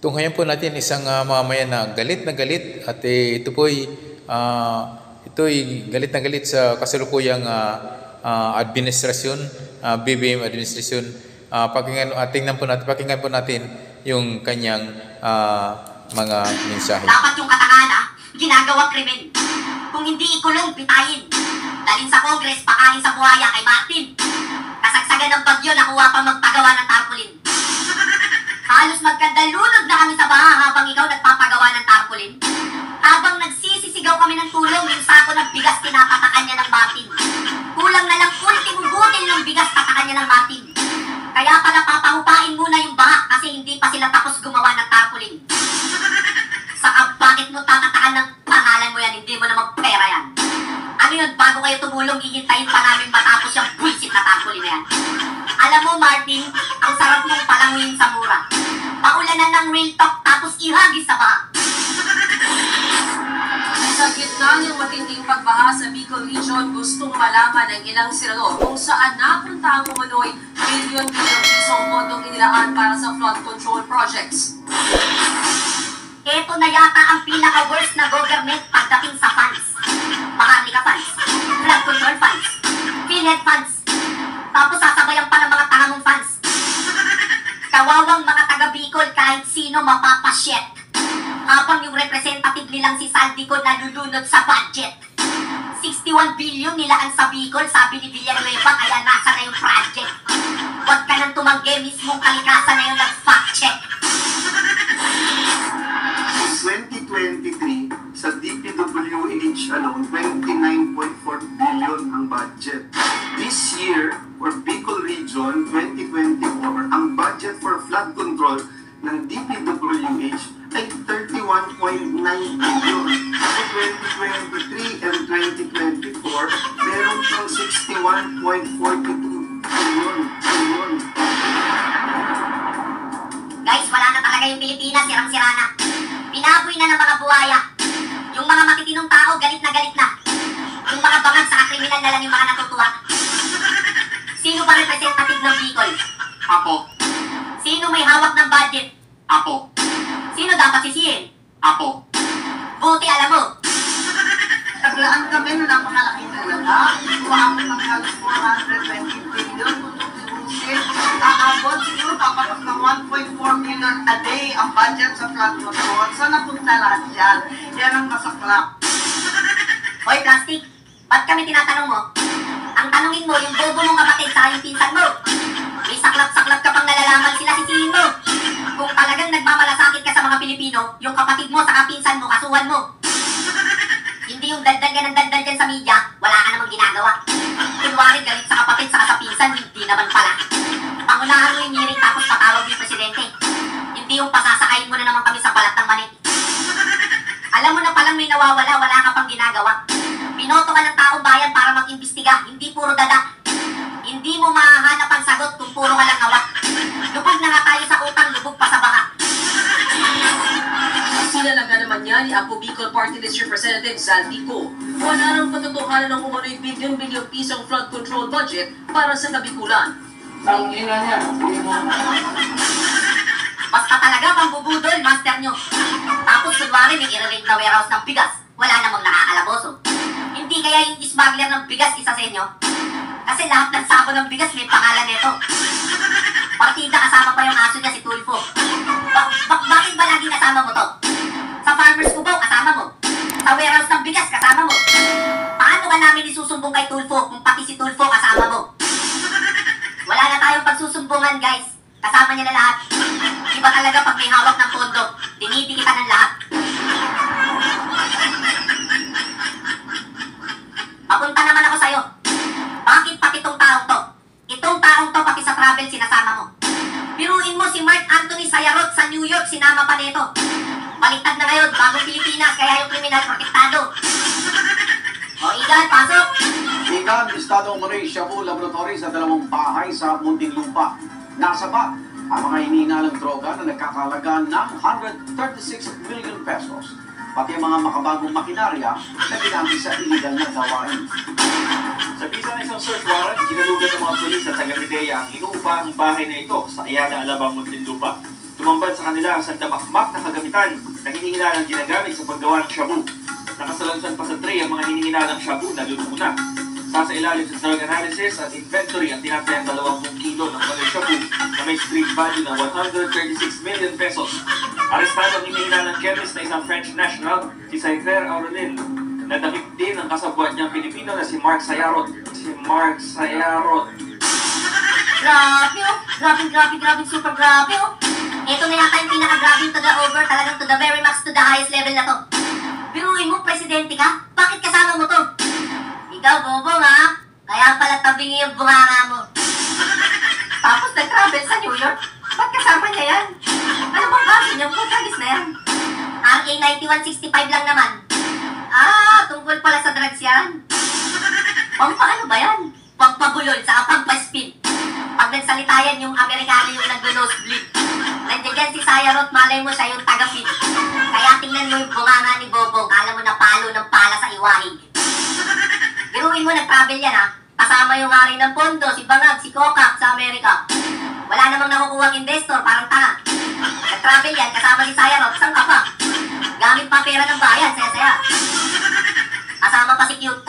Tunghayan po natin isang mamamayan na galit at ito'y galit na galit sa kasalukuyang administrasyon, BBM administrasyon. Pakinggan po natin yung kanyang mga mensahe. Dapat yung katangahan, ginagawang krimen. Kung hindi ikulong, pitayin. Dalhin sa Congress, pakain sa buhaya kay Martin. Kasagsagan ng bagyo, nakuha pa magpagawa ng tarpaulin. Halos magkandalunod na kami sa baha habang ikaw nagpapagawa ng tarpaulin. Habang nagsisisigaw kami ng tulong, yung sako ng bigas tinapatakan niya ng Martin. Kulang na lang ultimong butil ng bigas tatakan niya ng Martin. Kaya pala papahupain muna yung baha kasi hindi pa sila tapos gumawa ng tarpaulin. Saka bakit mo tatatakan ng pangalan mo yan, hindi mo namang pera yan. Ano yun, bago kayo tumulong, hihintayin pa namin matapos yung bullshit na tarpaulin na yan. Alam mo Martin, ang sarap mong palanguin sa mura. Paulanan ng real talk tapos ihagis sa baha. Sa gitna ng matinding pagbaha sa Bicol Region, gustong malaman ng ilang senador kung saan napunta ang umano'y bilyon-bilyong pisong bondong inilaan para sa flood control projects. Ito na yata ang pinaka-worst na government pagdating sa funds. Maharlika funds, flood control funds, PhilHealth funds, tapos sasabayan pa ng mga tangamong funds. Kawawang mga taga-Bicol kahit sino mapapasyet. Habang yung representative nilang si Saldico nalulunod sa budget. 61 billion nilaan sa Bicol, sabi ni Villanueva, kaya nasa na yung project. Huwag ka nang tumanggi, mismong kalikasan na yung nag-fact check. 2023, sa DPWH alone, 29.4 billion ang budget. This year, for Bicol Region 2024, ang budget for flood control ng DPWH ay 31.9 billion. Sa 2023 and 2024, meron pang 61.42 billion. Guys, wala na talaga yung Pilipinas, sirang-sira na. Pinaboy na ng mga buhaya. Yung mga matitinong tao, galit na galit na. Yung mga bangag sa kriminal na lang yung mga natutuwa. Sino ba representative ng Bicol? Ako. Sino may hawak ng budget? Ako. Sino dapat sisihin? Ako. Buti alam mo. Naglaan kami na napakalaki talaga. Umaabot ng halos 420 billion. Aabot siguro papatok ng 1.4 million a day ang budget sa flood control. Saan napunta lahat yan? Yan ang masaklap. Hoy, Plastic, ba't kami tinatanong mo? Ang tanungin mo, yung bobo mong kapatid sa yung pinsan mo. May saklap-saklap ka pang nalalaman sila sisihin mo. Kung talagang nagmamalasakit ka sa mga Pilipino, yung kapatid mo sa pinsan mo, kasuhan mo. Hindi yung daldal ka ng daldal dyan sa media, wala ka namang ginagawa. Kunwari galit sa kapatid sa pinsan, hindi naman pala. Pangunahan mo yung hearing tapos patawag yung presidente. Hindi yung pasasakayin mo na naman kami sa balat ng mani. Alam mo na palang may nawawala, wala ka pang ginagawa. Pinoto ka ng taong bayan para mag-imbestiga, hindi puro dada. Hindi mo mahahanap ang sagot kung puro ka lang hawak. Lubog na nga tayo sa utang, lubog pa sa baha. Sinalaga naman niya ni Apo Bicol Party List Representative Saldico. Wala nang patutuhanan ng umano'y bilyon-bilyong pisong flood control budget para sa Kabikulan. Ang ina niya. Basta talaga pambubudol, master nyo. Tapos kunwari may i-relate na warehouse ng bigas, wala namang nakakalaboso. Hindi kaya yung smuggler ng bigas isa sa inyo? Kasi lahat ng sako ng bigas may pangalan nito. Partida kasama pa yung aso niya si Tulfo. Bakit ba laging kasama mo to? Sa farmers kubaw, kasama mo. Sa warehouse ng bigas, kasama mo. Paano ka namin isusumbong kay Tulfo kung pati si Tulfo kasama mo? Wala na tayong pagsusumbungan, guys. Kasama niya na lahat. Iba talaga pag may hawak ng pondo, dinidikitan ng lahat. Papunta naman ako sa'yo. Bakit pati itong taong to? Itong taong to pati sa travel sinasama mo. Biruin mo si Mark Anthony Sayarot sa New York, sinama pa nito. Baliktad na ngayon, bagong Pilipinas, kaya yung kriminal protektado. O Igan, pasok! Ikan, Estado Umano'y Shabu Laboratory sa dalawang bahay sa Muntinlupa. Nasa pa ang mga hinihinalang droga na nagkakalaga ng 136 million pesos. Pati ang mga makabagong makinarya na ginamit sa illegal na gawain. Sa bisa ng isang search warrant, ginalugan ng mga pulis at taga-Pidea ang inuupang bahay na ito sa Ayala, Alabang, Muntinlupa. Tumambad sa kanila ang sandamakmak na kagamitan na hinihinalang ginagamit sa paggawa ng shabu. Nakasalansan pa sa tray ang mga hinihinalang shabu na luto na. Sa ilalim sa drug analysis at inventory ang tinatayang 20 kilo ng mali shabu na may street value na 136 million pesos. Arestado ang hinihinalang chemist na isang French national, si Saiter Aurelin. Nadakip din ang kasabwat niyang Pilipino na si Mark Sayarot. Grabe oh. Grabe, super grabe oh. Ito na yata yung pinaka-grabe to the over, talagang to the very max, to the highest level na to. Biruin mo, presidente ka? Bakit kasama mo to? Ikaw, bobong ha? Kaya pala tabingi yung bunganga mo. Tapos nag-travel sa New York? Ba't kasama niya yan? Ano bang kaso niya? Putagis na yan. RA 9165 lang naman. Tungkol pala sa drugs yan. Pampaano ba yan? Pampabulol sa pampaspin. Pag nagsalita yan, yung Amerikano yung nag-nosebleed. Nandiyan dyan si Sayarot, malay mo siya yung taga-feed. Kaya tingnan mo yung bunganga ni Bobong, kala mo na palo ng pala sa iwahig. Biruin mo, nag-travel yan ha. Kasama yung hari ng pondo, si Bangag, si Kokak sa Amerika. Wala namang nakukuhang investor, parang tanga. Nag-travel yan, kasama si Sayarot, saan ka pa? Gamit pa pera ng bayan, saya-saya. Kasama pa si Cute.